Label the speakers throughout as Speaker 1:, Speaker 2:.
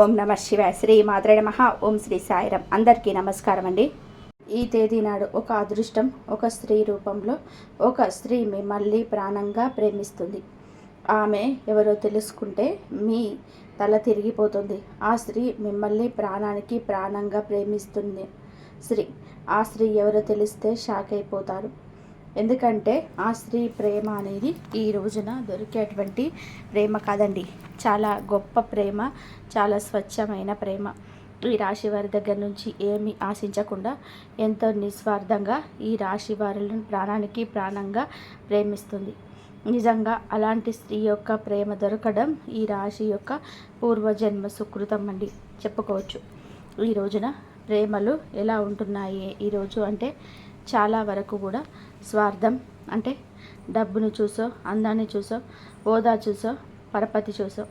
Speaker 1: ఓం నమ శివాయ. శ్రీ మాత్రే నమః. ఓం శ్రీ సాయిరాం. అందరికీ నమస్కారం అండి. ఈ తేదీ నాడు ఒక అదృష్టం ఒక స్త్రీ రూపంలో ఒక స్త్రీ మిమ్మల్ని ప్రాణంగా ప్రేమిస్తుంది. ఆమె ఎవరో తెలుసుకుంటే మీ తల తిరిగిపోతుంది. ఆ స్త్రీ మిమ్మల్ని ప్రాణానికి ప్రాణంగా ప్రేమిస్తుంది. ఆ స్త్రీ ఎవరో తెలిస్తే షాక్ అయిపోతారు. ఎందుకంటే ఆ స్త్రీ ప్రేమ అనేది ఈ రోజున దొరికేటువంటి ప్రేమ కాదండి. చాలా గొప్ప ప్రేమ, చాలా స్వచ్ఛమైన ప్రేమ. ఈ రాశి వారి దగ్గర నుంచి ఏమీ ఆశించకుండా ఎంతో నిస్వార్థంగా ఈ రాశి వారులను ప్రాణానికి ప్రాణంగా ప్రేమిస్తుంది. నిజంగా అలాంటి స్త్రీ యొక్క ప్రేమ దొరకడం ఈ రాశి యొక్క పూర్వజన్మ సుకృతం అండి చెప్పుకోవచ్చు. ఈ రోజున ప్రేమలు ఎలా ఉంటున్నాయి ఈరోజు అంటే చాలా వరకు కూడా స్వార్థం, అంటే డబ్బును చూసో, అందాన్ని చూసో, హోదా చూసో, పరపతి చూసో,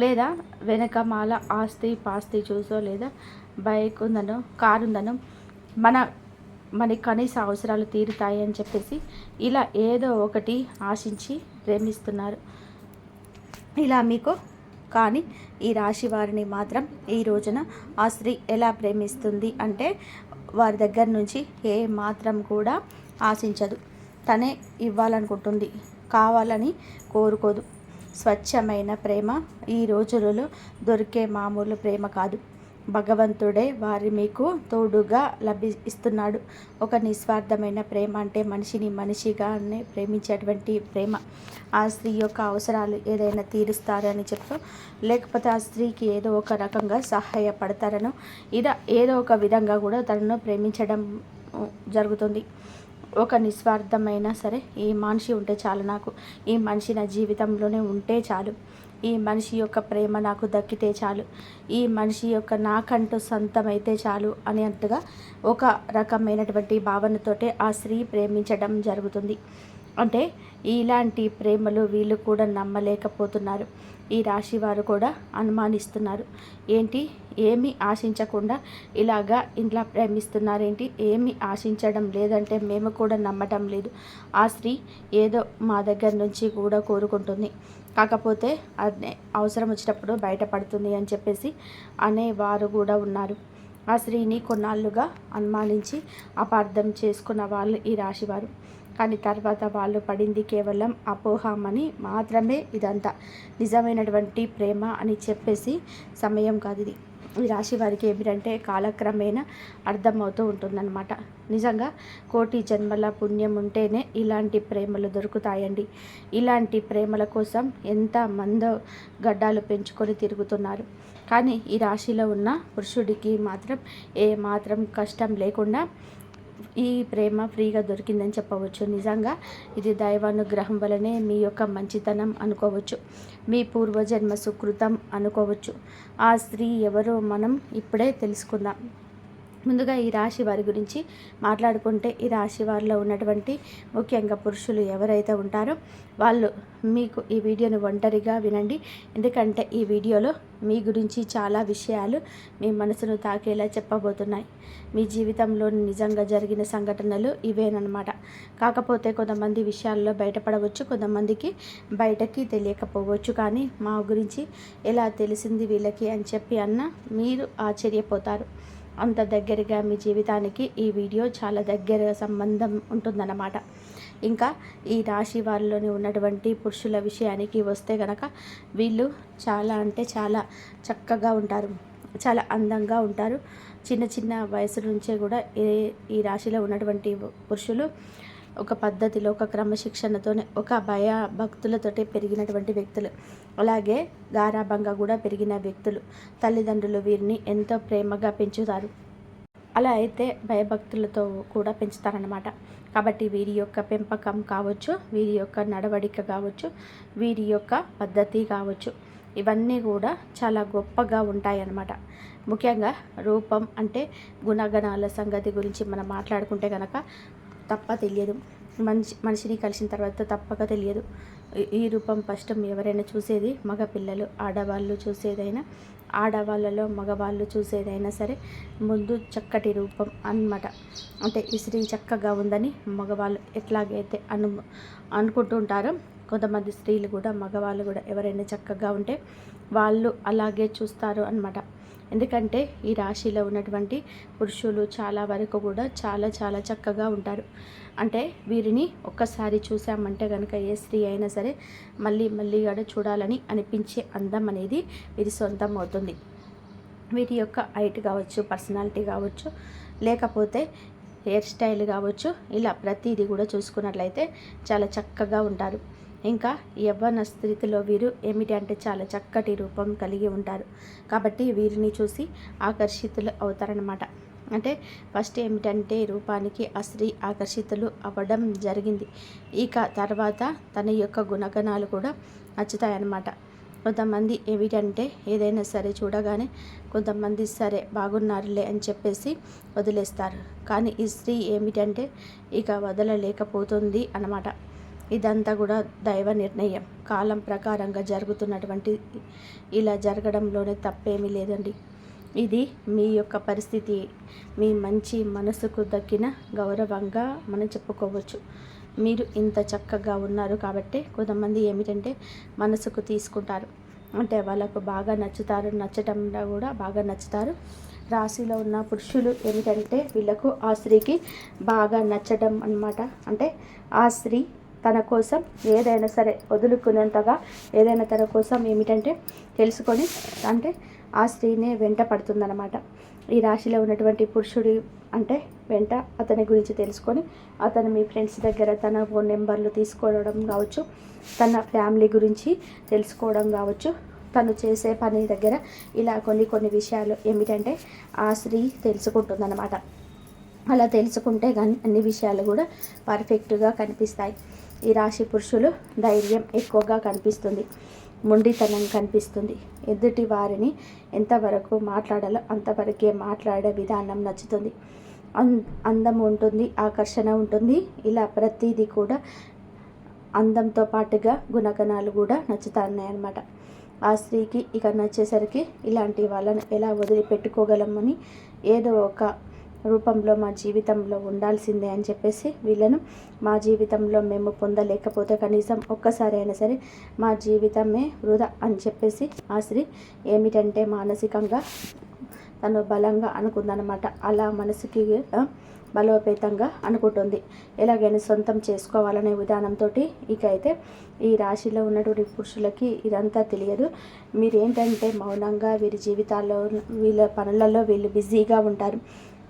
Speaker 1: లేదా వెనకమాల ఆస్తి పాస్తి చూసో, లేదా బైక్ ఉందనో, కారు ఉందనో, మన కనీస అవసరాలు తీరుతాయి అని చెప్పేసి ఇలా ఏదో ఒకటి ఆశించి ప్రేమిస్తున్నారు. ఇలా మీకు కానీ ఈ రాశి వారిని మాత్రం ఈ రోజున ఆ స్త్రీ ఎలా ప్రేమిస్తుంది అంటే వారి దగ్గర నుంచి ఏ మాత్రం కూడా ఆశించదు. తనే ఇవ్వాలనుకుంటుంది, కావాలని కోరుకోదు. స్వచ్ఛమైన ప్రేమ ఈ రోజులలో దొరికే మామూలు ప్రేమ కాదు. భగవంతుడే వారి మీకు తోడుగా ఇస్తున్నాడు. ఒక నిస్వార్థమైన ప్రేమ అంటే మనిషిని మనిషిగానే ప్రేమించేటువంటి ప్రేమ. ఆ స్త్రీ యొక్క అవసరాలు ఏదైనా తీరుస్తారని చెప్తూ, లేకపోతే ఆ స్త్రీకి ఏదో ఒక రకంగా సహాయపడతారనో, ఇలా ఏదో ఒక విధంగా కూడా తనను ప్రేమించడం జరుగుతుంది. ఒక నిస్వార్థమైనా సరే ఈ మనిషి ఉంటే చాలు, నాకు ఈ మనిషి నా జీవితంలోనే ఉంటే చాలు, ఈ మనిషి యొక్క ప్రేమ నాకు దక్కితే చాలు, ఈ మనిషి యొక్క నాకంటూ సొంతమైతే చాలు అనేట్టుగా ఒక రకమైనటువంటి భావనతోటే ఆ స్త్రీ ప్రేమించడం జరుగుతుంది. అంటే ఇలాంటి ప్రేమలు వీళ్ళు కూడా నమ్మలేకపోతున్నారు. ఈ రాశి వారు కూడా అనుమానిస్తున్నారు. ఏంటి, ఏమీ ఆశించకుండా ఇలా ప్రేమిస్తున్నారేంటి, ఏమీ ఆశించడం లేదంటే మేము కూడా నమ్మటం లేదు. ఆ స్త్రీ ఏదో మా దగ్గర నుంచి కూడా కోరుకుంటుంది, కాకపోతే అదే అవసరం వచ్చినప్పుడు బయటపడుతుంది అని చెప్పేసి అనేవారు కూడా ఉన్నారు. ఆ స్త్రీని కొన్నాళ్ళుగా అనుమానించి అపార్థం చేసుకున్న వాళ్ళు ఈ రాశివారు. కానీ తర్వాత వాళ్ళు పడింది కేవలం అపోహమని మాత్రమే. ఇదంతా నిజమైనటువంటి ప్రేమ అని చెప్పేసి సమయం కాదు ఇది. ఈ రాశి వారికి ఏమిటంటే కాలక్రమేణా అర్థమవుతూ ఉంటుందన్నమాట. నిజంగా కోటి జన్మల పుణ్యం ఉంటేనే ఇలాంటి ప్రేమలు దొరుకుతాయండి. ఇలాంటి ప్రేమల కోసం ఎంతమందో గడ్డాలు పెంచుకొని తిరుగుతున్నారు. కానీ ఈ రాశిలో ఉన్న పురుషుడికి మాత్రం ఏ మాత్రం కష్టం లేకుండా ఈ ప్రేమ ఫ్రీగా దొరికిందని చెప్పవచ్చు. నిజంగా ఇది దైవానుగ్రహం వలనే మీ యొక్క మంచితనం అనుకోవచ్చు, మీ పూర్వజన్మ సుకృతం అనుకోవచ్చు. ఆ స్త్రీ ఎవరో మనం ఇప్పుడే తెలుసుకుందాం. ముందుగా ఈ రాశి వారి గురించి మాట్లాడుకుంటే, ఈ రాశి వారిలో ఉన్నటువంటి ముఖ్యంగా పురుషులు ఎవరైతే ఉంటారో వాళ్ళు మీకు ఈ వీడియోని ఒంటరిగా వినండి. ఎందుకంటే ఈ వీడియోలో మీ గురించి చాలా విషయాలు మీ మనసును తాకేలా చెప్పబోతున్నాయి. మీ జీవితంలో నిజంగా జరిగిన సంఘటనలు ఇవేనమాట. కాకపోతే కొంతమంది విషయాల్లో బయటపడవచ్చు, కొంతమందికి బయటకి తెలియకపోవచ్చు. కానీ మా గురించి ఎలా తెలిసింది వీళ్ళకి అని చెప్పి మీరు ఆశ్చర్యపోతారు. అంత దగ్గరగా మీ జీవితానికి ఈ వీడియో చాలా దగ్గర సంబంధం ఉంటుందన్నమాట. ఇంకా ఈ రాశి వారిలోనే ఉన్నటువంటి పురుషుల విషయానికి వస్తే గనక వీళ్ళు చాలా అంటే చాలా చక్కగా ఉంటారు, చాలా అందంగా ఉంటారు. చిన్న చిన్న వయసు నుంచే కూడా ఈ రాశిలో ఉన్నటువంటి పురుషులు ఒక పద్ధతిలో, ఒక క్రమశిక్షణతోనే, ఒక భక్తులతోటి పెరిగినటువంటి వ్యక్తులు, అలాగే గారాభంగా కూడా పెరిగిన వ్యక్తులు. తల్లిదండ్రులు వీరిని ఎంతో ప్రేమగా పెంచుతారు. అలా అయితే భయభక్తులతో కూడా పెంచుతారన్నమాట. కాబట్టి వీరి యొక్క పెంపకం కావచ్చు, వీరి యొక్క నడవడిక కావచ్చు, వీరి యొక్క పద్ధతి కావచ్చు, ఇవన్నీ కూడా చాలా గొప్పగా ఉంటాయన్నమాట. ముఖ్యంగా రూపం అంటే గుణగణాల సంగతి గురించి మనం మాట్లాడుకుంటే కనుక తప్ప తెలియదు. మనిషిని కలిసిన తర్వాత తప్పక తెలియదు. ఈ రూపం ఫస్ట్ ఎవరైనా చూసేది మగపిల్లలు, ఆడవాళ్ళు చూసేదైనా, ఆడవాళ్ళలో మగవాళ్ళు చూసేదైనా సరే ముందు చక్కటి రూపం అన్నమాట. అంటే ఈ స్త్రీ చక్కగా ఉందని మగవాళ్ళు ఎట్లాగైతే అనుకుంటూ ఉంటారో, కొంతమంది స్త్రీలు కూడా, మగవాళ్ళు కూడా ఎవరైనా చక్కగా ఉంటే వాళ్ళు అలాగే చూస్తారు అన్నమాట. ఎందుకంటే ఈ రాశిలో ఉన్నటువంటి పురుషులు చాలా వరకు కూడా చాలా చాలా చక్కగా ఉంటారు. అంటే వీరిని ఒక్కసారి చూసామంటే కనుక ఏ స్త్రీ అయినా సరే మళ్ళీ మళ్ళీ కూడా చూడాలని అనిపించే అందం అనేది వీరి సొంతం అవుతుంది. వీరి యొక్క హైట్ కావచ్చు, పర్సనాలిటీ కావచ్చు, లేకపోతే హెయిర్ స్టైల్ కావచ్చు, ఇలా ప్రతిదీ కూడా చూసుకున్నట్లయితే చాలా చక్కగా ఉంటారు. ఇంకా యవ్వన స్థితిలో వీరు ఏమిటి అంటే చాలా చక్కటి రూపం కలిగి ఉంటారు. కాబట్టి వీరిని చూసి ఆకర్షితులు అవుతారనమాట. అంటే ఫస్ట్ ఏమిటంటే రూపానికి ఆ స్త్రీ ఆకర్షితులు అవ్వడం జరిగింది. ఇక తర్వాత తన యొక్క గుణగణాలు కూడా నచ్చుతాయన్నమాట. కొంతమంది ఏమిటంటే ఏదైనా సరే చూడగానే కొంతమంది సరే బాగున్నారులే అని చెప్పేసి వదిలేస్తారు. కానీ ఈ స్త్రీ ఏమిటంటే ఇక వదలలేకపోతుంది అన్నమాట. ఇదంతా కూడా దైవ నిర్ణయం, కాలం ప్రకారంగా జరుగుతున్నటువంటి, ఇలా జరగడంలోనే తప్పేమీ లేదండి. ఇది మీ యొక్క పరిస్థితి, మీ మంచి మనసుకు దక్కిన గౌరవంగా మనం చెప్పుకోవచ్చు. మీరు ఇంత చక్కగా ఉన్నారు కాబట్టి కొంతమంది ఏమిటంటే మనసుకు తీసుకుంటారు, అంటే వాళ్ళకు బాగా నచ్చుతారు, నచ్చటంలో కూడా బాగా నచ్చుతారు. రాశిలో ఉన్న పురుషులు ఏమిటంటే వీళ్ళకు ఆ స్త్రీకి బాగా నచ్చడం అన్నమాట. అంటే ఆ స్త్రీ తన కోసం ఏదైనా సరే వదులుకునేంతగా ఏదైనా తన కోసం ఏమిటంటే తెలుసుకొని అంటే ఆ స్త్రీనే వెంట పడుతుందన్నమాట. ఈ రాశిలో ఉన్నటువంటి పురుషుడి అంటే వెంట అతని గురించి తెలుసుకొని అతను మీ ఫ్రెండ్స్ దగ్గర తన ఫోన్ నెంబర్లు తీసుకోవడం కావచ్చు, తన ఫ్యామిలీ గురించి తెలుసుకోవడం కావచ్చు, తను చేసే పని దగ్గర ఇలా కొన్ని విషయాలు ఏమిటంటే ఆ స్త్రీ తెలుసుకుంటుందన్నమాట. అలా తెలుసుకుంటే కానీ అన్ని విషయాలు కూడా పర్ఫెక్ట్గా కనిపిస్తాయి. ఈ రాశి పురుషులు ధైర్యం ఎక్కువగా కనిపిస్తుంది, మొండితనం కనిపిస్తుంది. ఎదుటి వారిని ఎంతవరకు మాట్లాడాలో అంతవరకే మాట్లాడే విధానం నచ్చుతుంది. అందం ఉంటుంది, ఆకర్షణ ఉంటుంది. ఇలా ప్రతిదీ కూడా అందంతో పాటుగా గుణగణాలు కూడా నచ్చుతున్నాయన్నమాట. ఆ స్త్రీకి ఇక నచ్చేసరికి ఇలాంటి వాళ్ళని ఎలా వదిలిపెట్టుకోగలమని ఏదో ఒక రూపంలో మా జీవితంలో ఉండాల్సిందే అని చెప్పేసి వీళ్ళను మా జీవితంలో మేము పొందలేకపోతే కనీసం ఒక్కసారి అయినా సరే మా జీవితమే వృధా అని చెప్పేసి ఆ స్త్రీ ఏమిటంటే మానసికంగా తను బలంగా అనుకుందనమాట. అలా మనసుకి బలోపేతంగా అనుకుంటుంది. ఎలాగైనా సొంతం చేసుకోవాలనే విధానంతో ఇక అయితే ఈ రాశిలో ఉన్నటువంటి పురుషులకి ఇదంతా తెలియదు. మీరేంటంటే మౌనంగా వీరి జీవితాల్లో వీళ్ళ పనులలో వీళ్ళు బిజీగా ఉంటారు.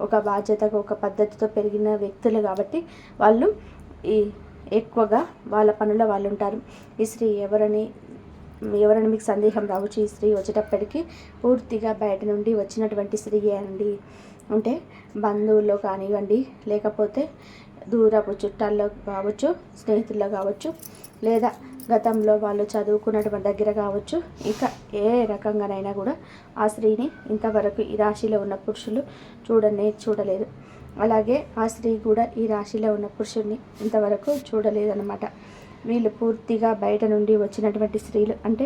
Speaker 1: ఒక బాధ్యతగా ఒక పద్ధతితో పెరిగిన వ్యక్తులు కాబట్టి వాళ్ళు ఈ ఎక్కువగా వాళ్ళ పనుల వాళ్ళు ఉంటారు. ఈ స్త్రీ ఎవరని మీకు సందేహం రావచ్చు. ఈ స్త్రీ వచ్చేటప్పటికి పూర్తిగా బయట నుండి వచ్చినటువంటి స్త్రీయే అండి. అంటే బంధువుల్లో కానివ్వండి, లేకపోతే దూరపు చుట్టాల్లో కావచ్చు, స్నేహితుల్లో కావచ్చు, లేదా గతంలో వాళ్ళు చదువుకున్నటువంటి దగ్గర కావచ్చు, ఇంకా ఏ రకంగానైనా కూడా ఆ స్త్రీని ఇంతవరకు ఈ రాశిలో ఉన్న పురుషులు చూడలేదు. అలాగే ఆ స్త్రీ కూడా ఈ రాశిలో ఉన్న పురుషుడిని ఇంతవరకు చూడలేదన్నమాట. వీళ్ళు పూర్తిగా బయట నుండి వచ్చినటువంటి స్త్రీలు, అంటే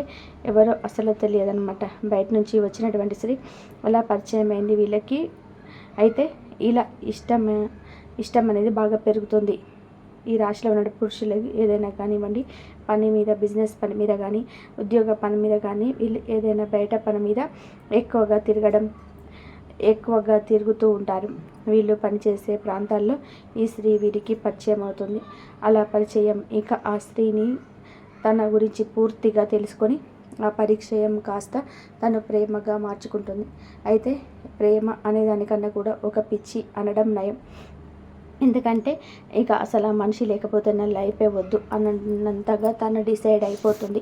Speaker 1: ఎవరో అసలు తెలియదన్నమాట. బయట నుంచి వచ్చినటువంటి స్త్రీ అలా పరిచయం అయింది వీళ్ళకి. అయితే ఇలా ఇష్టం అనేది బాగా పెరుగుతుంది. ఈ రాశిలో ఉన్న పురుషులకి ఏదైనా కానివ్వండి, పని మీద, బిజినెస్ పని మీద కానీ, ఉద్యోగ పని మీద కానీ, వీళ్ళు ఏదైనా బయట పని మీద ఎక్కువగా తిరుగుతూ ఉంటారు. వీళ్ళు పనిచేసే ప్రాంతాల్లో ఈ స్త్రీ వీరికి పరిచయం అవుతుంది. అలా పరిచయం ఇక ఆ స్త్రీని తన గురించి పూర్తిగా తెలుసుకొని ఆ పరిచయం కాస్త తను ప్రేమగా మార్చుకుంటుంది. అయితే ప్రేమ అనేదానికన్నా కూడా ఒక పిచ్చి అనడం నయం. ఎందుకంటే ఇక అసలు ఆ మనిషి లేకపోతే నా లైఫే వద్దు అన్నంతగా తను డిసైడ్ అయిపోతుంది.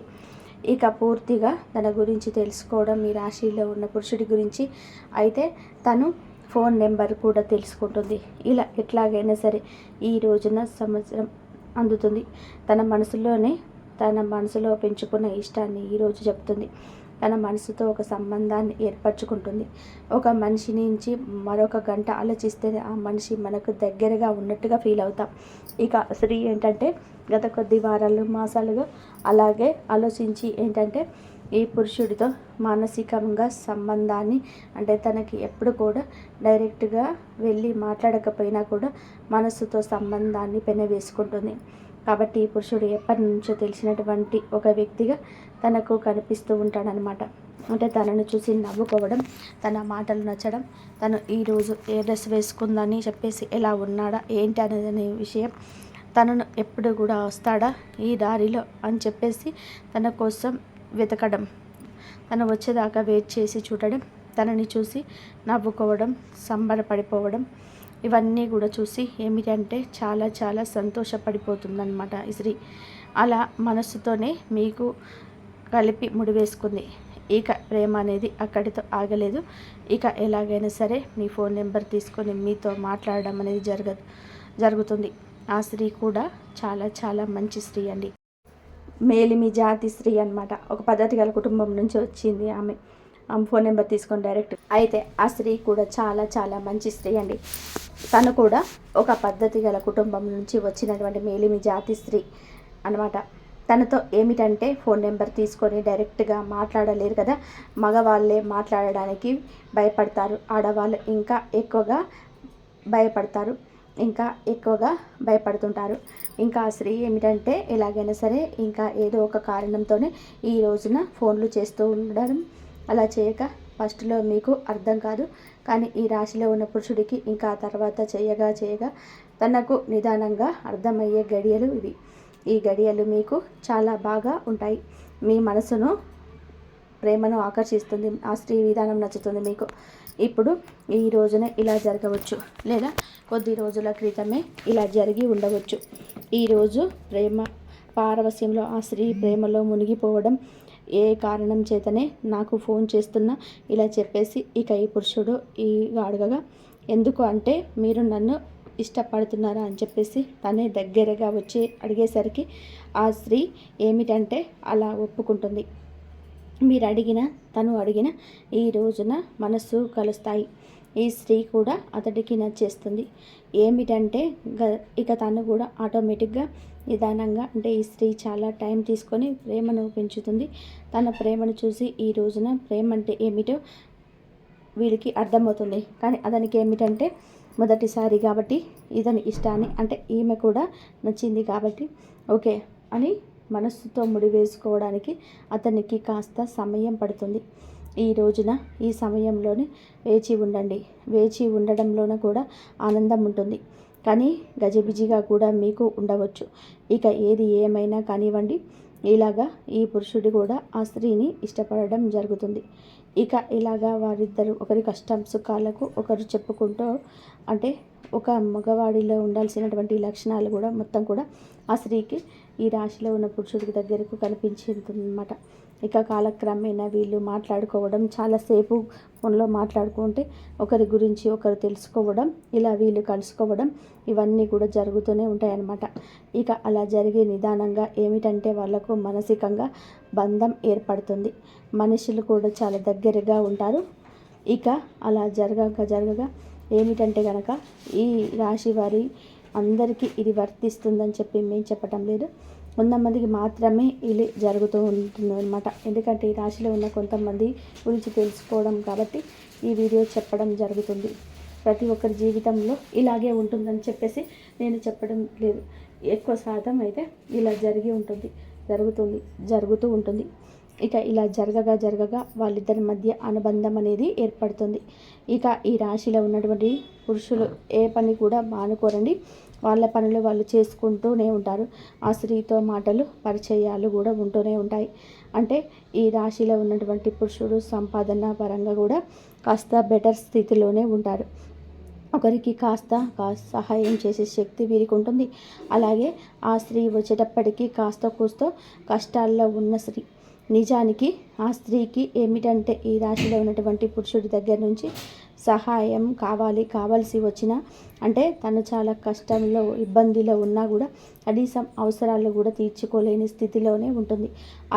Speaker 1: ఇక పూర్తిగా తన గురించి తెలుసుకోవడం ఈ రాశిలో ఉన్న పురుషుడి గురించి. అయితే తను ఫోన్ నెంబర్ కూడా తెలుసుకుంటుంది. ఇలా ఎట్లాగైనా సరే ఈ రోజున సంవత్సరం అందుతుంది. తన మనసులో పెంచుకున్న ఇష్టాన్ని ఈరోజు చెప్తుంది. తన మనసుతో ఒక సంబంధాన్ని ఏర్పరచుకుంటుంది. ఒక మనిషి నుంచి మరొక గంట ఆలోచిస్తే ఆ మనిషి మనకు దగ్గరగా ఉన్నట్టుగా ఫీల్ అవుతాం. ఇక స్త్రీ ఏంటంటే గత కొద్ది వారాలు, మాసాలుగా అలాగే ఆలోచించి ఏంటంటే ఈ పురుషుడితో మానసికంగా సంబంధాన్ని, అంటే తనకి ఎప్పుడు కూడా డైరెక్ట్గా వెళ్ళి మాట్లాడకపోయినా కూడా మనసుతో సంబంధాన్ని పెనవేసుకుంటుంది. కాబట్టి ఈ పురుషుడు ఎప్పటి నుంచో తెలిసినటువంటి ఒక వ్యక్తిగా తనకు కనిపిస్తూ ఉంటాడనమాట. అంటే తనను చూసి నవ్వుకోవడం, తన మాటలు నచ్చడం, తను ఈరోజు ఏ డ్రెస్ వేసుకుందని చెప్పేసి ఎలా ఉన్నాడా ఏంటి అనేది విషయం, తనను ఎప్పుడు కూడా వస్తాడా ఈ దారిలో అని చెప్పేసి తన కోసం వెతకడం, తను వచ్చేదాకా వెయిట్ చేసి చూడడం, తనని చూసి నవ్వుకోవడం, సంబరపడిపోవడం, ఇవన్నీ కూడా చూసి ఏమిటంటే చాలా చాలా సంతోషపడిపోతుందన్నమాట ఈ స్త్రీ. అలా మనస్సుతోనే మీకు కలిపి ముడివేసుకుంది. ఇక ప్రేమ అనేది అక్కడితో ఆగలేదు. ఇక ఎలాగైనా సరే మీ ఫోన్ నెంబర్ తీసుకొని మీతో మాట్లాడడం అనేది జరుగుతుంది. ఆ స్త్రీ కూడా చాలా చాలా మంచి స్త్రీ అండి. మేలిమి జాతి స్త్రీ అనమాట. ఒక పద్ధతి గల కుటుంబం నుంచి వచ్చింది ఆమె ఫోన్ నెంబర్ తీసుకొని డైరెక్ట్. అయితే ఆ స్త్రీ కూడా చాలా చాలా మంచి స్త్రీ అండి. తను కూడా ఒక పద్ధతి గల కుటుంబం నుంచి వచ్చినటువంటి మేలిమి జాతి స్త్రీ అనమాట. తనతో ఏమిటంటే ఫోన్ నెంబర్ తీసుకొని డైరెక్ట్గా మాట్లాడలేరు కదా, మగవాళ్ళే మాట్లాడడానికి భయపడతారు, ఆడవాళ్ళు ఇంకా ఎక్కువగా భయపడతారు, ఇంకా ఎక్కువగా భయపడుతుంటారు. ఇంకా ఆ స్త్రీ ఏమిటంటే ఎలాగైనా సరే ఇంకా ఏదో ఒక కారణంతోనే ఈ రోజున ఫోన్లు చేస్తూ ఉండడం. అలా చేయక ఫస్ట్లో మీకు అర్థం కాదు, కానీ ఈ రాశిలో ఉన్న పురుషుడికి ఇంకా తర్వాత చేయగా తనకు నిదానంగా అర్థమయ్యే గడియలు ఇవి. ఈ గడియలు మీకు చాలా బాగా ఉంటాయి. మీ మనసును, ప్రేమను ఆకర్షిస్తుంది. ఆ స్త్రీ విధానం నచ్చుతుంది మీకు. ఇప్పుడు ఈ రోజున ఇలా జరగవచ్చు, లేదా కొద్ది రోజుల క్రితమే ఇలా జరిగి ఉండవచ్చు. ఈరోజు ప్రేమ పారవస్యంలో ఆ స్త్రీ ప్రేమలో మునిగిపోవడం, ఏ కారణం చేతనే నాకు ఫోన్ చేస్తున్నా ఇలా చెప్పేసి ఇక ఈ పురుషుడు అడగగా, ఎందుకు అంటే మీరు నన్ను ఇష్టపడుతున్నారా అని చెప్పేసి తనే దగ్గరగా వచ్చి అడిగేసరికి ఆ స్త్రీ ఏమిటంటే అలా ఒప్పుకుంటుంది. మీరు అడిగిన తను అడిగిన ఈ రోజున మనస్సు కలుస్తాయి. ఈ స్త్రీ కూడా అతడికి నచ్చేస్తుంది. ఏమిటంటే ఇక తను కూడా ఆటోమేటిక్గా నిదానంగా, అంటే ఈ స్త్రీ చాలా టైం తీసుకొని ప్రేమను పెంచుతుంది. తన ప్రేమను చూసి ఈ రోజున ప్రేమ అంటే ఏమిటో వీడికి అర్థమవుతుంది. కానీ అతనికి ఏమిటంటే మొదటిసారి కాబట్టి ఇతని ఇష్టాన్ని, అంటే ఈమె కూడా నచ్చింది కాబట్టి ఓకే అని మనస్సుతో ముడివేసుకోవడానికి అతనికి కాస్త సమయం పడుతుంది. ఈ రోజున ఈ సమయంలోనే వేచి ఉండండి. వేచి ఉండడంలోన కూడా ఆనందం ఉంటుంది, కానీ గజిబిజిగా కూడా మీకు ఉండవచ్చు. ఇక ఏది ఏమైనా కానివ్వండి, ఇలాగా ఈ పురుషుడు కూడా ఆ స్త్రీని ఇష్టపడడం జరుగుతుంది. ఇక ఇలాగా వారిద్దరు ఒకరి కష్టం సుఖాలకు ఒకరు చెప్పుకుంటూ, అంటే ఒక మగవాడిలో ఉండాల్సినటువంటి లక్షణాలు కూడా మొత్తం కూడా ఆ స్త్రీకి ఈ రాశిలో ఉన్న పురుషుడికి దగ్గరకు కనిపించిందన్నమాట. ఇక కాలక్రమేణా వీళ్ళు మాట్లాడుకోవడం, చాలాసేపు ఫోన్లో మాట్లాడుకుంటే ఒకరి గురించి ఒకరు తెలుసుకోవడం, ఇలా వీళ్ళు కలుసుకోవడం, ఇవన్నీ కూడా జరుగుతూనే ఉంటాయన్నమాట. ఇక అలా జరిగే నిదానంగా ఏమిటంటే వాళ్ళకు మానసికంగా బంధం ఏర్పడుతుంది. మనుషులు కూడా చాలా దగ్గరగా ఉంటారు. ఇక అలా జరగగా ఏమిటంటే కనుక ఈ రాశి వారి అందరికీ ఇది వర్తిస్తుందని చెప్పి మేము చెప్పటం లేదు. కొంతమందికి మాత్రమే ఇది జరుగుతూ ఉంటుంది అనమాట. ఎందుకంటే ఈ రాశిలో ఉన్న కొంతమంది గురించి తెలుసుకోవడం కాబట్టి ఈ వీడియో చెప్పడం జరుగుతుంది. ప్రతి ఒక్కరి జీవితంలో ఇలాగే ఉంటుందని చెప్పేసి నేను చెప్పడం లేదు. ఎక్కువ శాతం అయితే ఇలా జరుగుతూ ఉంటుంది. ఇక ఇలా జరగగా వాళ్ళిద్దరి మధ్య అనుబంధం అనేది ఏర్పడుతుంది. ఇక ఈ రాశిలో ఉన్నటువంటి పురుషులు ఏ పని కూడా మానుకోరండి. వాళ్ళ పనులు వాళ్ళు చేసుకుంటూనే ఉంటారు. ఆ స్త్రీతో మాటలు పరిచయాలు కూడా ఉంటూనే ఉంటాయి. అంటే ఈ రాశిలో ఉన్నటువంటి పురుషుడు సంపాదన పరంగా కూడా కాస్త బెటర్ స్థితిలోనే ఉంటారు. ఒకరికి కాస్త సహాయం చేసే శక్తి వీరికి ఉంటుంది. అలాగే ఆ స్త్రీ వచ్చేటప్పటికి కాస్త కూస్తో కష్టాల్లో ఉన్న స్త్రీ. నిజానికి ఆ స్త్రీకి ఏమిటంటే ఈ రాశిలో ఉన్నటువంటి పురుషుడి దగ్గర నుంచి సహాయం కావాల్సి వచ్చినా, అంటే తను చాలా కష్టంలో ఇబ్బందిలో ఉన్నా కూడా కనీసం అవసరాలు కూడా తీర్చుకోలేని స్థితిలోనే ఉంటుంది.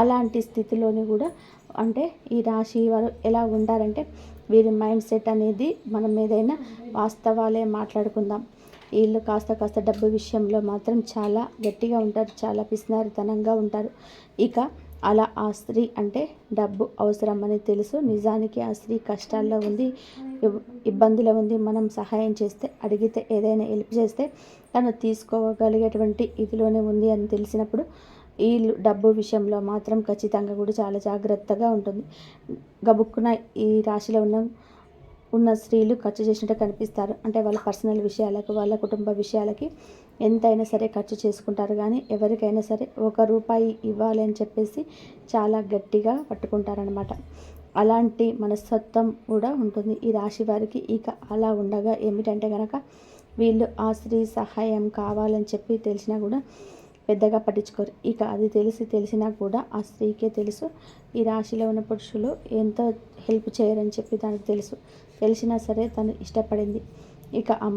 Speaker 1: అలాంటి స్థితిలోనే కూడా అంటే ఈ రాశి వారు ఎలా ఉంటారంటే, వీరి మైండ్ సెట్ అనేది మనం ఏదైనా వాస్తవాలే మాట్లాడుకుందాం. వీళ్ళు కాస్త డబ్బు విషయంలో మాత్రం చాలా గట్టిగా ఉంటారు, చాలా పిసినారితనంగా ఉంటారు. ఇక అలా ఆ స్త్రీ అంటే డబ్బు అవసరం అని తెలుసు. నిజానికి ఆ స్త్రీ కష్టాల్లో ఉంది, ఇబ్బందిలో ఉంది. మనం సహాయం చేస్తే, అడిగితే, ఏదైనా హెల్ప్ చేస్తే తను తీసుకోగలిగేటువంటి ఇదిలోనే ఉంది అని తెలిసినప్పుడు ఈ డబ్బు విషయంలో మాత్రం ఖచ్చితంగా కూడా చాలా జాగ్రత్తగా ఉంటుంది. గబుక్కున ఈ రాశిలో ఉన్న స్త్రీలు ఖర్చు చేసినట్టు కనిపిస్తారు. అంటే వాళ్ళ పర్సనల్ విషయాలకు, వాళ్ళ కుటుంబ విషయాలకి ఎంతైనా సరే ఖర్చు చేసుకుంటారు. కానీ ఎవరికైనా సరే ₹1 ఇవ్వాలి అని చెప్పేసి చాలా గట్టిగా పట్టుకుంటారనమాట. అలాంటి మనస్తత్వం కూడా ఉంటుంది ఈ రాశి వారికి. ఇక అలా ఉండగా ఏమిటంటే కనుక వీళ్ళు ఆ స్త్రీ సహాయం కావాలని చెప్పి తెలిసినా కూడా పెద్దగా పట్టించుకోరు. ఇక అది తెలిసినా కూడా ఆ స్త్రీకే తెలుసు ఈ రాశిలో ఉన్న పురుషులు ఎంతో హెల్ప్ చేయరని చెప్పి తనకు తెలుసు. తెలిసినా సరే తను ఇష్టపడింది ఇక ఆ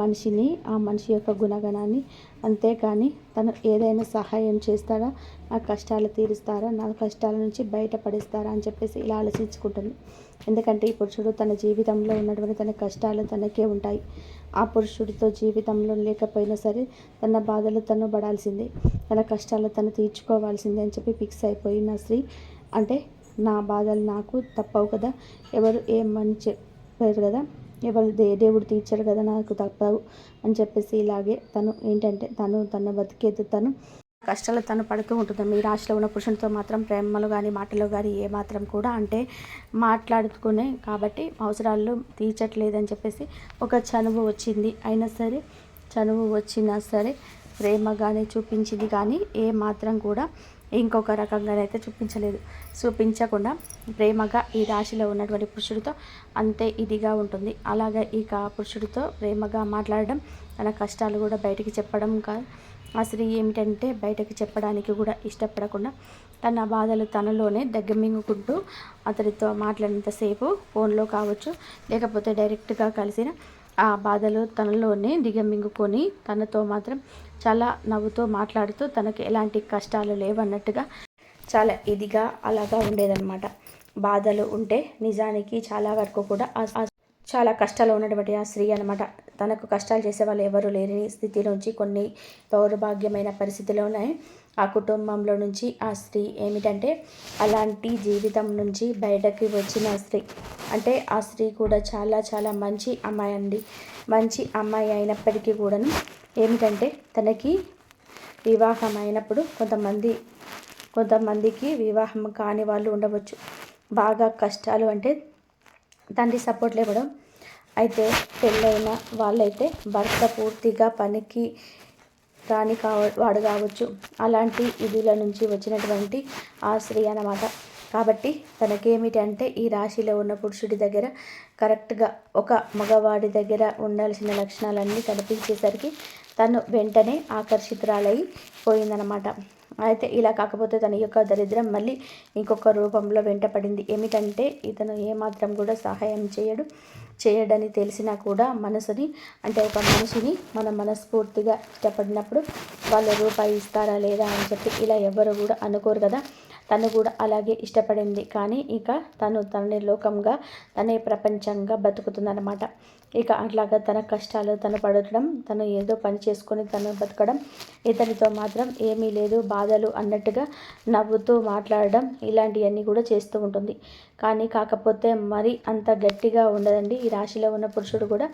Speaker 1: మనిషి యొక్క గుణగణాన్ని. అంతేకాని తను ఏదైనా సహాయం చేస్తారా, నా కష్టాలు తీరుస్తారా, నా కష్టాల నుంచి బయటపడేస్తారా అని చెప్పేసి ఇలా ఆలోచించుకుంటుంది. ఎందుకంటే ఈ పురుషుడు తన జీవితంలో ఉన్నటువంటి తన కష్టాలు తనకే ఉంటాయి. ఆ పురుషుడితో జీవితంలో లేకపోయినా సరే తన బాధలు తను పడాల్సిందే, తన కష్టాలు తను తీర్చుకోవాల్సిందే అని చెప్పి ఫిక్స్ అయిపోయిన స్త్రీ. అంటే నా బాధలు నాకు తప్పవు కదా, ఎవరు ఏమని చెప్పారు కదా, ఎవరు దేవుడు తీర్చాడు కదా, నాకు తప్పవు అని చెప్పేసి ఇలాగే తను ఏంటంటే తన బతికేది తను కష్టాలు తను పడుతూ ఉంటుంది. మీ రాశిలో ఉన్న పురుషునితో మాత్రం ప్రేమలు కానీ మాటలు కానీ ఏమాత్రం కూడా అంటే మాట్లాడుకునే కాబట్టి అవసరాలు తీర్చట్లేదని చెప్పేసి ఒక చనువు వచ్చింది. అయినా సరే చనువు వచ్చినా సరే ప్రేమగానే చూపించింది. కానీ ఏ మాత్రం కూడా ఇంకొక రకంగానైతే చూపించకుండా ప్రేమగా ఈ రాశిలో ఉన్నటువంటి పురుషుడితో అంతే ఇదిగా ఉంటుంది. అలాగే ఇక పురుషుడితో ప్రేమగా మాట్లాడడం, తన కష్టాలు కూడా బయటికి చెప్పడం ఆ స్త్రీ ఏమిటంటే బయటకు చెప్పడానికి కూడా ఇష్టపడకుండా తన బాధలు తనలోనే దగ్గమింగుకుంటూ అతడితో మాట్లాడినంతసేపు ఫోన్లో కావచ్చు, లేకపోతే డైరెక్ట్గా కలిసిన ఆ బాధలు తనలోనే దిగమింగుకొని తనతో మాత్రం చాలా నవ్వుతూ మాట్లాడుతూ తనకు ఎలాంటి కష్టాలు లేవన్నట్టుగా చాలా ఇదిగా అలాగా ఉండేదన్నమాట. బాధలు ఉంటే నిజానికి చాలా వరకు కూడా చాలా కష్టాలు ఉన్నటువంటి ఆ స్త్రీ అనమాట. తనకు కష్టాలు చేసే వాళ్ళు ఎవరు లేని స్థితిలోంచి, కొన్ని దౌర్భాగ్యమైన పరిస్థితిలోనే ఆ కుటుంబంలో నుంచి ఆ స్త్రీ ఏమిటంటే అలాంటి జీవితం నుంచి బయటకి వచ్చిన స్త్రీ. అంటే ఆ స్త్రీ కూడా చాలా చాలా మంచి అమ్మాయి అండి. మంచి అమ్మాయి అయినప్పటికీ కూడాను ఏమిటంటే తనకి వివాహం అయినప్పుడు కొంతమందికి వివాహం కాని వాళ్ళు ఉండవచ్చు. బాగా కష్టాలు అంటే తండ్రి సపోర్ట్ లేవడం. అయితే పెళ్ళైన వాళ్ళైతే భర్త పూర్తిగా పనికి వాడు కావచ్చు. అలాంటి ఇదిల నుంచి వచ్చినటువంటి ఆ స్త్రీ అన్నమాట. కాబట్టి తనకేమిటి అంటే ఈ రాశిలో ఉన్న పురుషుడి దగ్గర కరెక్ట్గా ఒక మగవాడి దగ్గర ఉండాల్సిన లక్షణాలన్నీ కనిపించేసరికి తను వెంటనే ఆకర్షితురాలై పోయిందనమాట. అయితే ఇలా కాకపోతే తన యొక్క దరిద్రం మళ్ళీ ఇంకొక రూపంలో వెంటపడింది. ఏమిటంటే ఇతను ఏమాత్రం కూడా సహాయం చేయడని తెలిసినా కూడా ఒక మనిషిని మనం మనస్ఫూర్తిగా ఇష్టపడినప్పుడు వాళ్ళు రూపాయి ఇస్తారా లేదా అని చెప్పి ఇలా ఎవరు కూడా అనుకోరు కదా. తను కూడా అలాగే ఇష్టపడింది. కానీ ఇక తనే లోకంగా, తనే ప్రపంచంగా బతుకుతుందన్నమాట. ఇక అట్లాగా తన కష్టాలు తను పడటం, తను ఏదో పని చేసుకొని తను బతకడం, ఇతనితో మాత్రం ఏమీ లేదు బాధలు అన్నట్టుగా నవ్వుతూ మాట్లాడడం, ఇలాంటివన్నీ కూడా చేస్తూ ఉంటుంది. కాకపోతే మరి అంత గట్టిగా ఉండదండి. ఈ రాశిలో ఉన్న పురుషుడు కూడా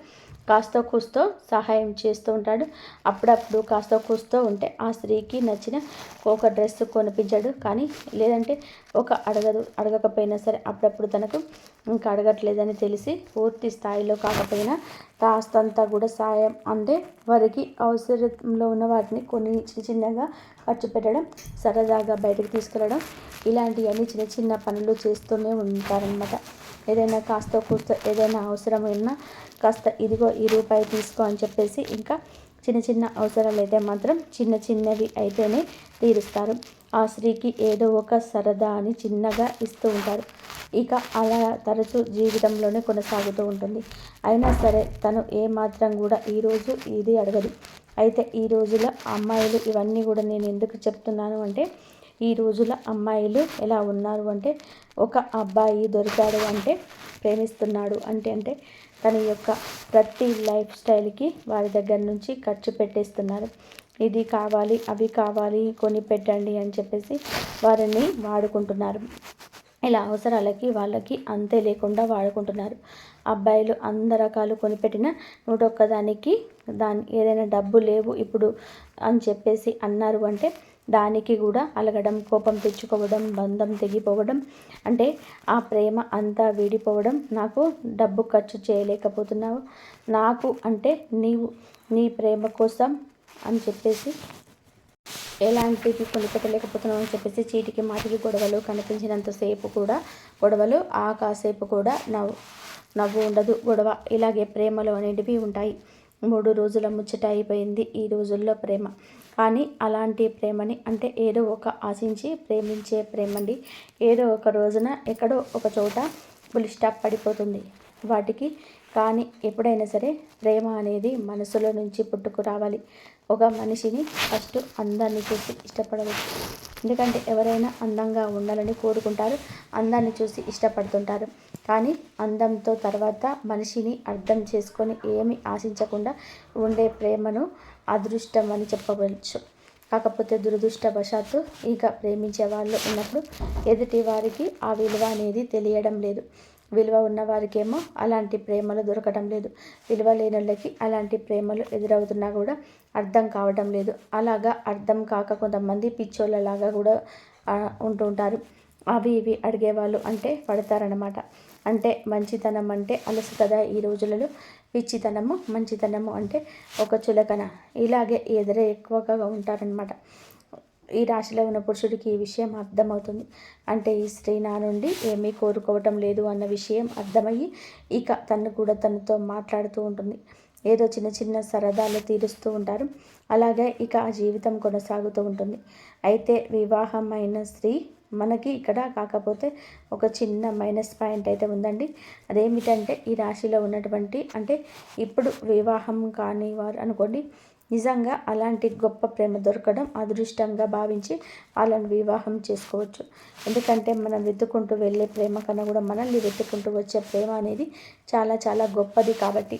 Speaker 1: కాస్తో కూస్తో సహాయం చేస్తూ ఉంటాడు. అప్పుడప్పుడు కాస్తో కూస్తో ఉంటే ఆ స్త్రీకి నచ్చిన ఒక డ్రెస్ కొనిపించాడు. కానీ లేదంటే అడగకపోయినా సరే అప్పుడప్పుడు తనకు ఇంకా అడగట్లేదని తెలిసి పూర్తి స్థాయిలో కాకపోయినా కాస్తంతా కూడా సాయం అంటే వారికి అవసరంలో ఉన్న వాటిని కొన్ని చిన్నగా ఖర్చు పెట్టడం, సరదాగా బయటకు తీసుకెళ్ళడం, ఇలాంటివన్నీ చిన్న పనులు చేస్తూనే ఉంటారనమాట. ఏదైనా కాస్త కూస్తో ఏదైనా అవసరమైనా కాస్త ఇదిగో ఈ రూపాయి తీసుకో అని చెప్పేసి ఇంకా చిన్న అవసరాలు అయితే మాత్రం చిన్నవి అయితేనే తీరుస్తారు. ఆ స్త్రీకి ఏదో ఒక సరదా అని చిన్నగా ఇస్తూ ఉంటారు. ఇక అలా తరచూ జీవితంలోనే కొనసాగుతూ ఉంటుంది. అయినా సరే తను ఏమాత్రం కూడా ఈరోజు ఇది అడగదు. అయితే ఈ రోజుల అమ్మాయిలు ఇవన్నీ కూడా నేను ఎందుకు చెప్తున్నాను అంటే, ఈ రోజుల అమ్మాయిలు ఎలా ఉన్నారు అంటే, ఒక అబ్బాయి దొరికాడు అంటే ప్రేమిస్తున్నాడు అంటే తన యొక్క ప్రతి లైఫ్ స్టైల్కి వారి దగ్గర నుంచి ఖర్చు పెట్టేస్తున్నారు. ఇది కావాలి, అవి కావాలి, కొని పెట్టండి అని చెప్పేసి వారిని వాడుకుంటున్నారు. ఇలా అవసరాలకి వాళ్ళకి అంతే లేకుండా వాడుకుంటున్నారు. అబ్బాయిలు అన్ని రకాలు కొనిపెట్టిన 101 దానికి ఏదైనా డబ్బు లేవు ఇప్పుడు అని చెప్పేసి అన్నారు అంటే దానికి కూడా అలగడం, కోపం తెచ్చుకోవడం, బంధం తెగిపోవడం, అంటే ఆ ప్రేమ అంతా వీడిపోవడం. నాకు డబ్బు ఖర్చు చేయలేకపోతున్నావు, నాకు అంటే నీవు నీ ప్రేమ కోసం అని చెప్పేసి ఎలాంటివి కొనిపెట్టలేకపోతున్నావు అని చెప్పేసి చీటికి మాటికి గొడవలు, కనిపించినంతసేపు కూడా గొడవలు, ఆ కాసేపు కూడా నవ్వు ఉండదు, గొడవ. ఇలాగే ప్రేమలు అనేటివి ఉంటాయి. 3 రోజుల ముచ్చట అయిపోయింది ఈ రోజుల్లో ప్రేమ. కానీ అలాంటి ప్రేమని అంటే ఏదో ఒక ఆశించి ప్రేమించే ప్రేమండి ఏదో ఒక రోజున ఎక్కడో ఒక చోట ఫుల్ స్టాప్ పడిపోతుంది వాటికి. కానీ ఎప్పుడైనా సరే ప్రేమ అనేది మనసులో నుంచి పుట్టుకు రావాలి. ఒక మనిషిని ఫస్ట్ అందాన్ని చూసి ఇష్టపడవచ్చు. ఎందుకంటే ఎవరైనా అందంగా ఉండాలని కోరుకుంటారు, అందాన్ని చూసి ఇష్టపడుతుంటారు. కానీ అందంతో తర్వాత మనిషిని అర్థం చేసుకొని ఏమి ఆశించకుండా ఉండే ప్రేమను అదృష్టం అని చెప్పవచ్చు. కాకపోతే దురదృష్టవశాత్తు ఇక ప్రేమించే వాళ్ళు ఉన్నప్పుడు ఎదుటి వారికి ఆ విలువ అనేది తెలియడం లేదు. విలువ ఉన్నవారికేమో అలాంటి ప్రేమలు దొరకడం లేదు. విలువ లేని వాళ్ళకి అలాంటి ప్రేమలు ఎదురవుతున్నా కూడా అర్థం కావడం లేదు. అలాగా అర్థం కాక కొంతమంది పిచ్చోళ్ళలాగా కూడా ఉంటూ ఉంటారు. అవి ఇవి అడిగేవాళ్ళు అంటే పడతారనమాట. అంటే మంచితనం అంటే అలసు కదా ఈ రోజులలో, పిచ్చితనము మంచితనము అంటే ఒక చులకన, ఇలాగే ఎదురే ఎక్కువగా ఉంటారనమాట. ఈ రాశిలో ఉన్న పురుషుడికి ఈ విషయం అర్థమవుతుంది. అంటే ఈ స్త్రీ నా నుండి ఏమీ కోరుకోవటం లేదు అన్న విషయం అర్థమయ్యి ఇక తను కూడా తనతో మాట్లాడుతూ ఉంటుంది. ఏదో చిన్న చిన్న సరదాలు తీరుస్తూ ఉంటారు. అలాగే ఇక ఆ జీవితం కొనసాగుతూ ఉంటుంది. అయితే వివాహమైన స్త్రీ మనకి ఇక్కడ కాకపోతే ఒక చిన్న మైనస్ పాయింట్ అయితే ఉందండి. అదేమిటంటే ఈ రాశిలో ఉన్నటువంటి అంటే ఇప్పుడు వివాహం కాని వారు అనుకోండి, నిజంగా అలాంటి గొప్ప ప్రేమ దొరకడం అదృష్టంగా భావించి వాళ్ళని వివాహం చేసుకోవచ్చు. ఎందుకంటే మనం వెతుక్కుంటూ వెళ్ళే ప్రేమ కన్నా కూడా మనల్ని వెతుక్కుంటూ వచ్చే ప్రేమ అనేది చాలా చాలా గొప్పది. కాబట్టి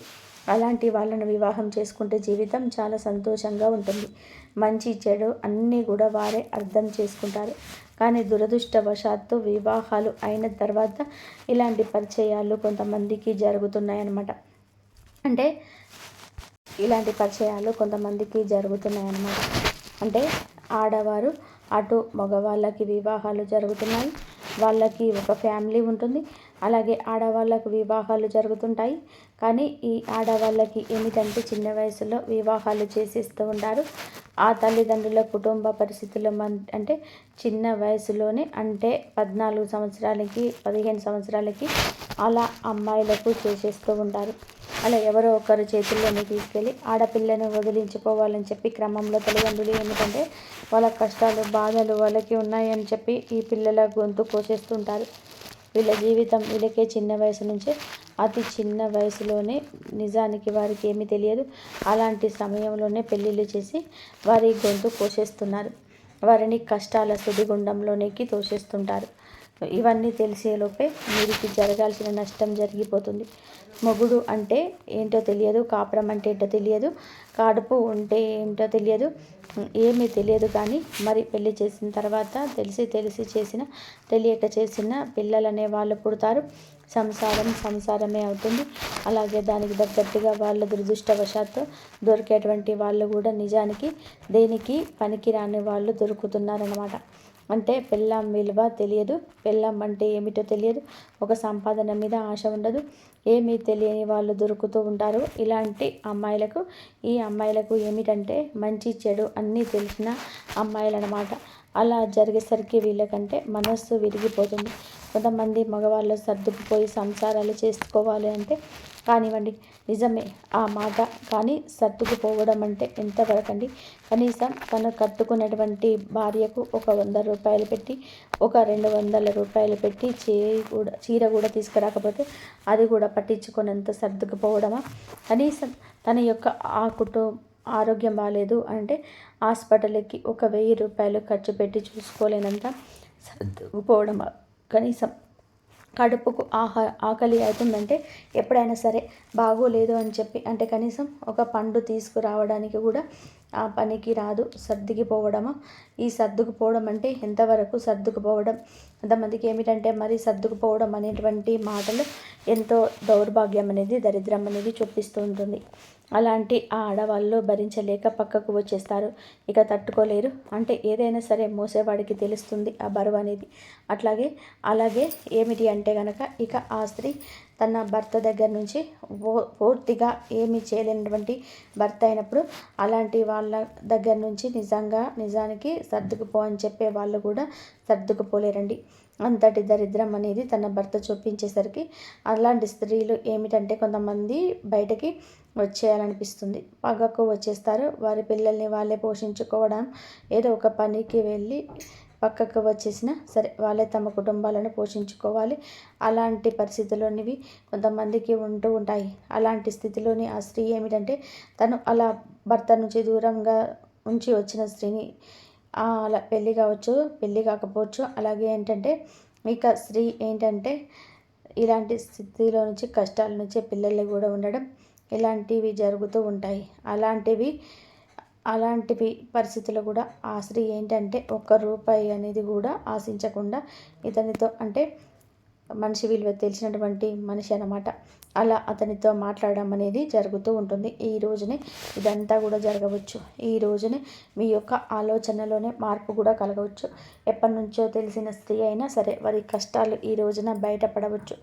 Speaker 1: అలాంటి వాళ్ళను వివాహం చేసుకుంటే జీవితం చాలా సంతోషంగా ఉంటుంది. మంచి చెడు అన్నీ కూడా వారే అర్థం చేసుకుంటారు. కానీ దురదృష్టవశాత్తు వివాహాలు అయిన తర్వాత ఇలాంటి పరిచయాలు కొంతమందికి జరుగుతున్నాయన్నమాట. అంటే ఇలాంటి పరిచయాలు కొంతమందికి జరుగుతున్నాయన్నమాట. అంటే ఆడవారు అటు మగవాళ్ళకి వివాహాలు జరుగుతున్నాయి, వాళ్ళకి ఒక ఫ్యామిలీ ఉంటుంది. అలాగే ఆడవాళ్ళకు వివాహాలు జరుగుతుంటాయి. కానీ ఈ ఆడవాళ్ళకి ఏమిటంటే చిన్న వయసులో వివాహాలు చేసేస్తూ ఉంటారు. ఆ తల్లిదండ్రుల కుటుంబ పరిస్థితులు అంటే చిన్న వయసులోనే అంటే 14 సంవత్సరాలకి 15 సంవత్సరాలకి అలా అమ్మాయిలకు చేసేస్తూ ఉంటారు. అలా ఎవరో ఒకరు చేతుల్లోనే తీసుకెళ్ళి ఆడపిల్లను వదిలించుకోవాలని చెప్పి క్రమంలో తల్లిదండ్రులు ఏమిటంటే వాళ్ళ కష్టాలు బాధలు వాళ్ళకి ఉన్నాయని చెప్పి ఈ పిల్లల గొంతు కోసేస్తుంటారు. వీళ్ళ జీవితం వీళ్ళకే చిన్న వయసు నుంచే అతి చిన్న వయసులోనే నిజానికి వారికి ఏమీ తెలియదు. అలాంటి సమయంలోనే పెళ్ళిళ్ళు చేసి వారి గొంతు కోసేస్తున్నారు. వారిని కష్టాల సుడిగుండంలోనికి తోసేస్తుంటారు. ఇవన్నీ తెలిసేలోపే వీరికి జరగాల్సిన నష్టం జరిగిపోతుంది. మొగుడు అంటే ఏంటో తెలియదు, కాపురం అంటే ఏంటో తెలియదు, కడుపు ఉంటే ఏంటో తెలియదు, ఏమీ తెలియదు. కానీ మరి పెళ్లి చేసిన తర్వాత తెలిసి చేసిన తెలియక చేసిన పిల్లలనే వాళ్ళు పుడతారు. సంసారమే అవుతుంది. అలాగే దానికి తగ్గట్టుగా వాళ్ళ దురదృష్టవశాత్తు దొరికేటువంటి వాళ్ళు కూడా నిజానికి దేనికి పనికిరాని వాళ్ళు దొరుకుతున్నారన్నమాట. అంటే పెళ్ళాం విలువ తెలియదు, పెళ్ళాం అంటే ఏమిటో తెలియదు, ఒక సంపాదన మీద ఆశ ఉండదు, ఏమీ తెలియని వాళ్ళు దొరుకుతూ ఉంటారు. ఇలాంటి అమ్మాయిలకు ఈ అమ్మాయిలకు ఏమిటంటే మంచి చెడు అన్నీ తెలిసిన అమ్మాయిలు అన్నమాట. అలా జరిగేసరికి వీళ్ళకంటే మనస్సు విరిగిపోతుంది. కొంతమంది మగవాళ్ళు సర్దుకుపోయి సంసారాలు చేసుకోవాలి అంటే కానివ్వండి, నిజమే ఆ మాట. కానీ సర్దుకుపోవడం అంటే ఎంతవరకు అండి? కనీసం తను కట్టుకున్నటువంటి భార్యకు ఒక 100 రూపాయలు పెట్టి, ఒక 200 రూపాయలు పెట్టి చీర కూడా తీసుకురాకపోతే అది కూడా పట్టించుకునేంత సర్దుకుపోవడమా? కనీసం తన యొక్క ఆరోగ్యం బాగాలేదు అంటే హాస్పిటల్కి ఒక 1000 రూపాయలు ఖర్చు పెట్టి చూసుకోలేనంత సర్దుకుపోవడమా? కనీసం కడుపుకు ఆకలి అవుతుందంటే ఎప్పుడైనా సరే బాగోలేదు అని చెప్పి అంటే కనీసం ఒక పండు తీసుకురావడానికి కూడా ఆ పనికి రాదు, సర్దుకుపోవడము. ఈ సర్దుకుపోవడం అంటే ఎంతవరకు సర్దుకుపోవడం, కొంతమందికి ఏమిటంటే మరి సర్దుకుపోవడం అనేటువంటి మాటలు ఎంతో దౌర్భాగ్యం అనేది, దరిద్రం అనేది చూపిస్తూ ఉంటుంది. అలాంటి ఆ ఆడవాళ్ళు భరించలేక పక్కకు వచ్చేస్తారు. ఇక తట్టుకోలేరు. అంటే ఏదైనా సరే మోసేవాడికి తెలుస్తుంది ఆ బరువు అనేది. అలాగే ఏమిటి అంటే గనక ఇక ఆ స్త్రీ తన భర్త దగ్గర నుంచి పూర్తిగా ఏమీ చేయలేనటువంటి భర్త అయినప్పుడు అలాంటి వాళ్ళ దగ్గర నుంచి నిజానికి సర్దుకుపో అని చెప్పే వాళ్ళు కూడా సర్దుకుపోలేరండి. అంతటి దరిద్రం అనేది తన భర్త చూపించేసరికి అలాంటి స్త్రీలు ఏమిటంటే కొంతమంది బయటకి వచ్చేయాలనిపిస్తుంది. పగకు వచ్చేస్తారు. వారి పిల్లల్ని వాళ్ళే పోషించుకోవడం, ఏదో ఒక పనికి వెళ్ళి పక్కకు వచ్చేసినా సరే వాళ్ళే తమ కుటుంబాలను పోషించుకోవాలి. అలాంటి పరిస్థితుల్లోనివి కొంతమందికి ఉంటూ ఉంటాయి. అలాంటి స్థితిలోని ఆ స్త్రీ ఏమిటంటే తను అలా భర్త నుంచి దూరంగా ఉంచి వచ్చిన స్త్రీని అలా పెళ్ళి కావచ్చు, పెళ్ళి కాకపోవచ్చు. అలాగే ఏంటంటే ఇక స్త్రీ ఏంటంటే ఇలాంటి స్థితిలో నుంచి, కష్టాల నుంచి పిల్లలు కూడా ఉండడం, ఇలాంటివి జరుగుతూ ఉంటాయి. అలాంటివి పరిస్థితులు కూడా ఆ స్త్రీ ఏంటంటే ఒక్క రూపాయి అనేది కూడా ఆశించకుండా ఇతనితో, అంటే మనిషి విలువ తెలిసినటువంటి మనిషి అన్నమాట, అలా అతనితో మాట్లాడడం అనేది జరుగుతూ ఉంటుంది. ఈ రోజునే ఇదంతా కూడా జరగవచ్చు. ఈ రోజునే మీ యొక్క ఆలోచనలోనే మార్పు కూడా కలగవచ్చు. ఎప్పటి నుంచో తెలిసిన స్త్రీ అయినా సరే వారి కష్టాలు ఈ రోజున బయటపడవచ్చు.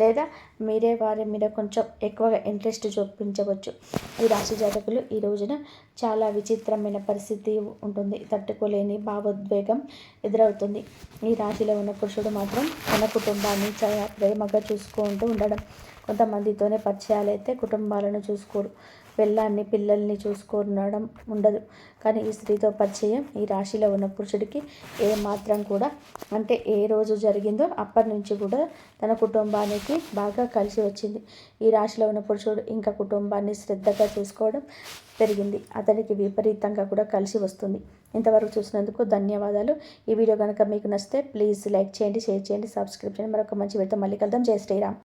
Speaker 1: లేదా మీరే వారి మీద కొంచెం ఎక్కువగా ఇంట్రెస్ట్ చూపించవచ్చు. ఈ రాశి జాతకులు ఈ రోజున చాలా విచిత్రమైన పరిస్థితి ఉంటుంది. తట్టుకోలేని భావోద్వేగం ఎదురవుతుంది. ఈ రాశిలో ఉన్న పురుషుడు మాత్రం తన కుటుంబాన్ని చాలా ప్రేమగా చూసుకుంటూ ఉండడం. కొంతమందితోనే పరిచయాలు అయితే కుటుంబాలను చూసుకోరు, పిల్లల్ని చూసుకునడం ఉండదు. కానీ ఈ స్త్రీతో పరిచయం ఈ రాశిలో ఉన్న పురుషుడికి ఏ మాత్రం కూడా, అంటే ఏ రోజు జరిగిందో అప్పటి నుంచి కూడా తన కుటుంబానికి బాగా కలిసి వచ్చింది. ఈ రాశిలో ఉన్న పురుషుడు ఇంకా కుటుంబాన్ని శ్రద్ధగా చూసుకోవడం పెరిగింది. అతనికి విపరీతంగా కూడా కలిసి వస్తుంది. ఇంతవరకు చూసినందుకు ధన్యవాదాలు. ఈ వీడియో కనుక మీకు నచ్చితే ప్లీజ్ లైక్ చేయండి, షేర్ చేయండి, సబ్స్క్రైబ్ చేయండి. మరొక మంచి వీడియోతో మళ్ళీ కలుద్దాం. జై శ్రీరామ్.